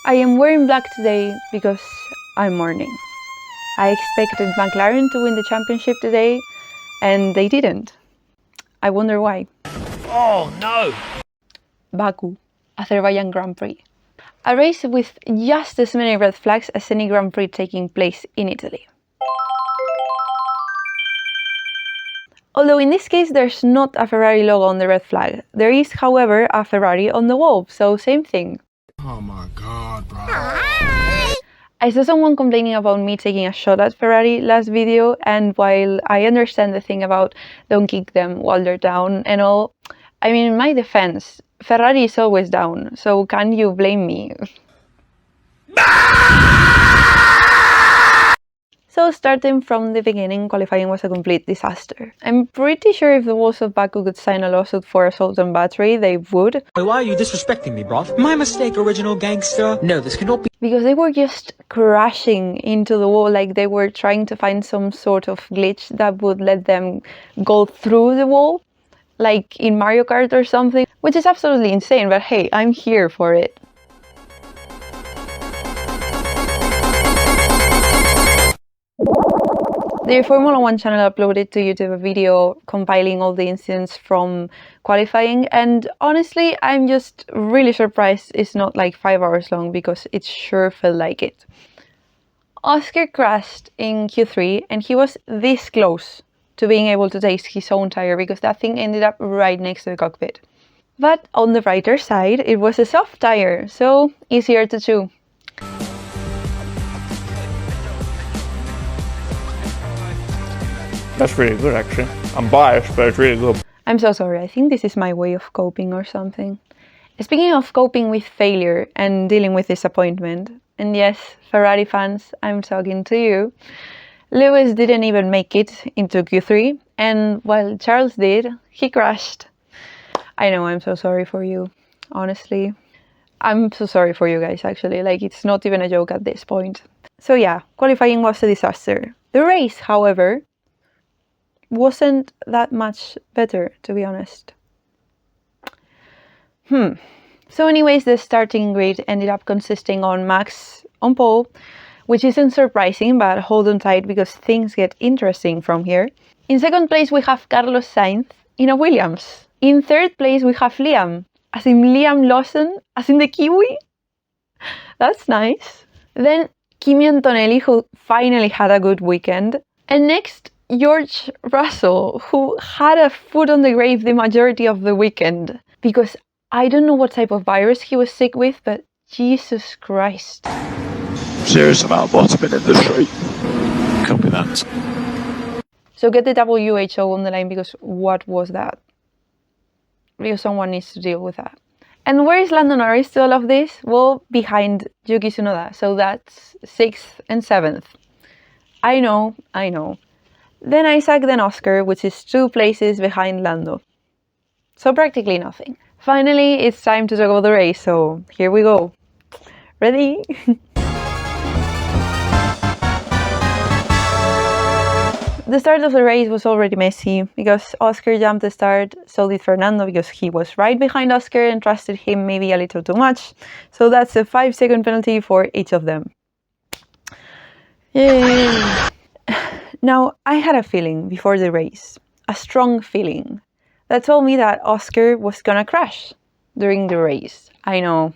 I am wearing black today because I'm mourning. I expected McLaren to win the championship today, and they didn't. I wonder why. Oh no! Baku, Azerbaijan Grand Prix. A race with just as many red flags as any Grand Prix taking place in Italy. Although in this case there's not a Ferrari logo on the red flag. There is, however, a Ferrari on the wall, so same thing. Oh my god, bro. I saw someone complaining about me taking a shot at Ferrari last video, and while I understand the thing about don't kick them while they're down and all, I mean, in my defense, Ferrari is always down, so can you blame me? So starting from the beginning, qualifying was a complete disaster. I'm pretty sure if the walls of Baku could sign a lawsuit for assault on battery, they would. Why are you disrespecting me, bruv? My mistake, original gangster. No, this cannot be. Because they were just crashing into the wall, like they were trying to find some sort of glitch that would let them go through the wall, like in Mario Kart or something, which is absolutely insane, but hey, I'm here for it. The Formula 1 channel uploaded to YouTube a video compiling all the incidents from qualifying, and honestly, I'm just really surprised it's not like 5 hours long, because it sure felt like it. Oscar crashed in Q3 and he was this close to being able to taste his own tire because that thing ended up right next to the cockpit. But on the brighter side, it was a soft tire, so easier to chew. That's really good, actually. I'm biased, but it's really good. I'm so sorry, I think this is my way of coping or something. Speaking of coping with failure and dealing with disappointment, and yes, Ferrari fans, I'm talking to you, Lewis didn't even make it into Q3, and while Charles did, he crashed. I know, I'm so sorry for you, honestly. I'm so sorry for you guys, actually, like it's not even a joke at this point. So yeah, qualifying was a disaster. The race, however, wasn't that much better, to be honest. So anyways, the starting grid ended up consisting on Max on pole, which isn't surprising, but hold on tight because things get interesting from here. In second place we have Carlos Sainz in a Williams. In third place we have Liam, as in Liam Lawson, as in the Kiwi. That's nice. Then Kimi Antonelli, who finally had a good weekend. And next, George Russell, who had a foot on the grave the majority of the weekend, because I don't know what type of virus he was sick with, but Jesus Christ. Serious amount of bottoming in the street. Copy that. So get the WHO on the line, because what was that? Because someone needs to deal with that. And where is Lando Norris to all of this? Well, behind Yuki Tsunoda, so that's 6th and 7th. I know. Then Isaac, then Oscar, which is 2 places behind Lando. So practically nothing. Finally, it's time to talk about the race, so here we go. Ready? The start of the race was already messy because Oscar jumped the start, so did Fernando because he was right behind Oscar and trusted him maybe a little too much. So that's a 5-second penalty for each of them. Yay! Now, I had a feeling before the race, a strong feeling, that told me that Oscar was gonna crash during the race. I know.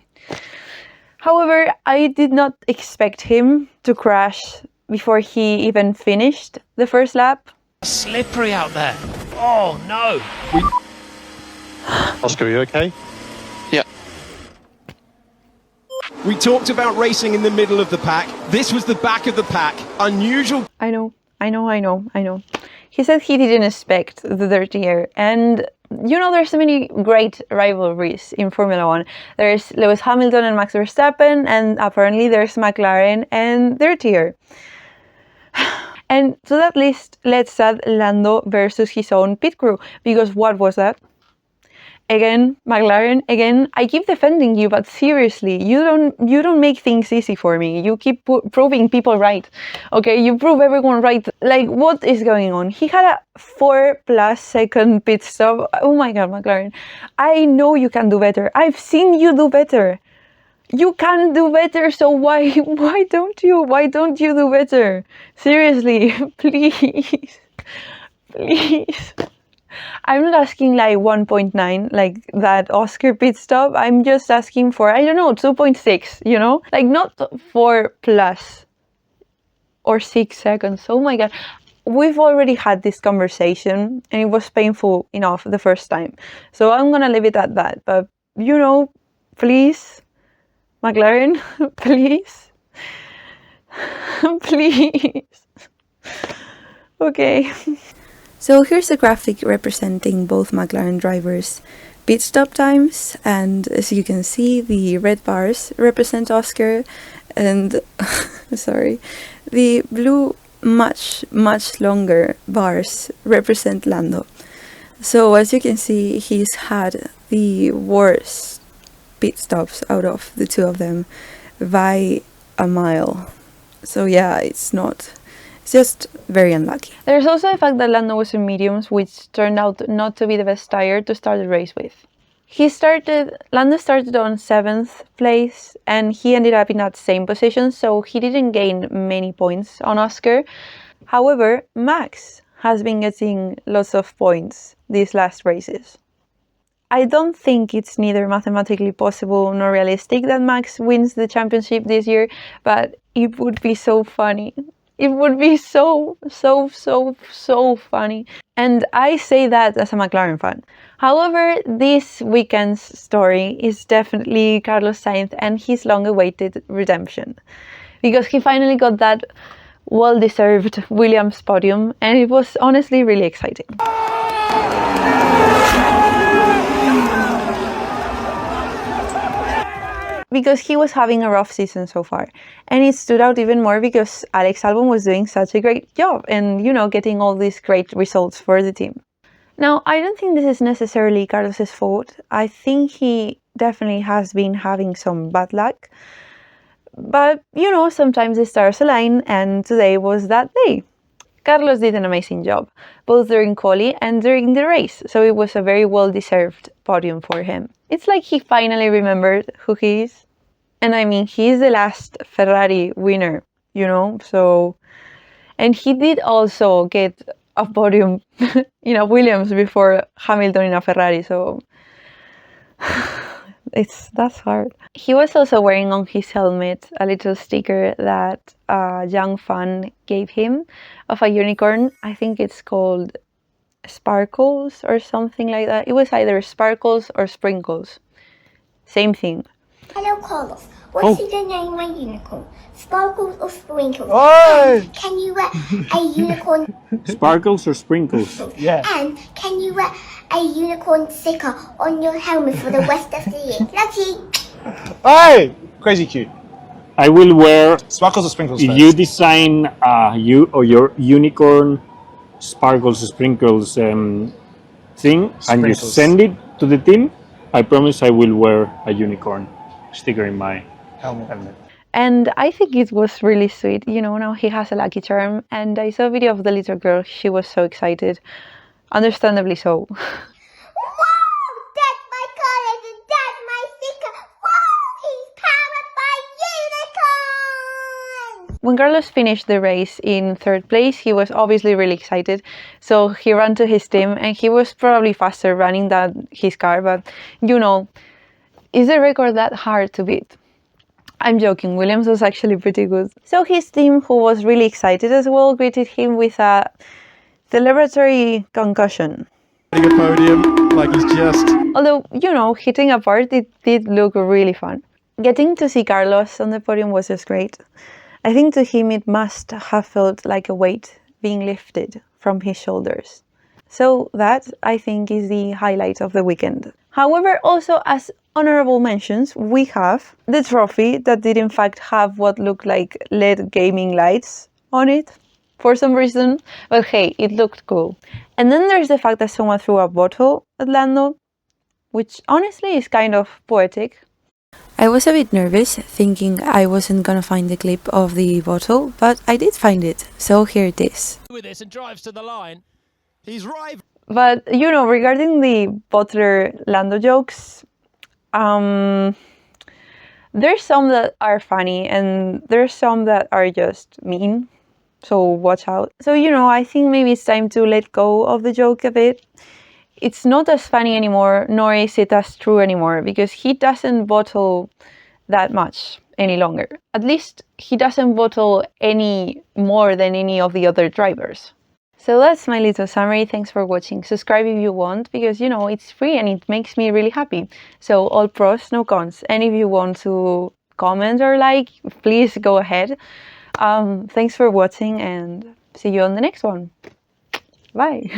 However, I did not expect him to crash before he even finished the first lap. Slippery out there. Oh no! Oscar, are you okay? Yeah. We talked about racing in the middle of the pack. This was the back of the pack. Unusual. I know. He said he didn't expect the dirty air, and you know there's so many great rivalries in Formula 1. There's Lewis Hamilton and Max Verstappen, and apparently there's McLaren and dirty air. And to that list, let's add Lando versus his own pit crew, because what was that? Again, McLaren, again, I keep defending you, but seriously, you don't make things easy for me. You keep proving people right. Okay, you prove everyone right. Like, what is going on? He had a 4+ second pit stop. Oh my god, McLaren. I know you can do better. I've seen you do better. You can do better, so why don't you? Why don't you do better? Seriously, please. Please. I'm not asking like 1.9, like that Oscar pit stop. I'm just asking for, I don't know, 2.6, you know? Like not 4+ or 6 seconds. Oh my god. We've already had this conversation and it was painful enough the first time. So I'm gonna leave it at that. But, you know, please, McLaren, please. Please. Okay. So here's a graphic representing both McLaren drivers' pit stop times, and as you can see, the red bars represent Oscar, and sorry, the blue much longer bars represent Lando. So as you can see, he's had the worst pit stops out of the two of them by a mile. So yeah, it's just very unlucky. There's also the fact that Lando was in mediums, which turned out not to be the best tire to start the race with. Lando started on 7th place and he ended up in that same position, so he didn't gain many points on Oscar. However, Max has been getting lots of points these last races. I don't think it's neither mathematically possible nor realistic that Max wins the championship this year, but it would be so funny. It would be so funny. And I say that as a McLaren fan. However, this weekend's story is definitely Carlos Sainz and his long-awaited redemption. Because he finally got that well-deserved Williams podium, and it was honestly really exciting. Because he was having a rough season so far. And it stood out even more because Alex Albon was doing such a great job and, you know, getting all these great results for the team. Now, I don't think this is necessarily Carlos's fault. I think he definitely has been having some bad luck. But, you know, sometimes the stars align, and today was that day. Carlos did an amazing job, both during quali and during the race, so it was a very well-deserved podium for him. It's like he finally remembered who he is. And I mean, he is the last Ferrari winner, you know, so... And he did also get a podium in a Williams before Hamilton in a Ferrari, so... that's hard. He was also wearing on his helmet a little sticker that a young fan gave him of a unicorn. I think it's called Sparkles or something like that. It was either Sparkles or Sprinkles. Same thing. Hello, Carlos. What's your name, my unicorn? Sparkles or Sprinkles? Oi! And can you wear a unicorn? Sparkles or sprinkles? Yeah. And can you wear a unicorn sticker on your helmet for the rest of the year? Love you. Hey! Crazy cute. I will wear. Sparkles or sprinkles If first? you design your unicorn sparkles sprinkles thing and you Sprinkles. send it to the team, I promise I will wear a unicorn sticker in my helmet. And I think it was really sweet. You know, now he has a lucky charm. And I saw a video of the little girl. She was so excited. Understandably so. Wow! That's my colors and that's my sticker. Wow! He's powered by unicorns! When Carlos finished the race in 3rd place, he was obviously really excited. So he ran to his team and he was probably faster running than his car. But, you know, is the record that hard to beat? I'm joking, Williams was actually pretty good. So his team, who was really excited as well, greeted him with a celebratory concussion. A podium, like he's just... Although, you know, hitting apart, it did look really fun. Getting to see Carlos on the podium was just great. I think to him it must have felt like a weight being lifted from his shoulders. So that, I think, is the highlight of the weekend. However, also as honorable mentions, we have the trophy that did in fact have what looked like LED gaming lights on it for some reason, but hey, it looked cool. And then there's the fact that someone threw a bottle at Lando. which honestly is kind of poetic. I was a bit nervous, thinking I wasn't gonna find the clip of the bottle, but I did find it, so here it is. With this and drives to the line. He's right. But, you know, regarding the Butler Lando jokes, there's some that are funny and there's some that are just mean, so watch out. So, you know, I think maybe it's time to let go of the joke a bit. It's not as funny anymore, nor is it as true anymore, because he doesn't bottle that much any longer. At least he doesn't bottle any more than any of the other drivers. So that's my little summary. Thanks for watching. Subscribe if you want, because, you know, it's free and it makes me really happy. So all pros, no cons. And if you want to comment or like, please go ahead. Thanks for watching and see you on the next one. Bye.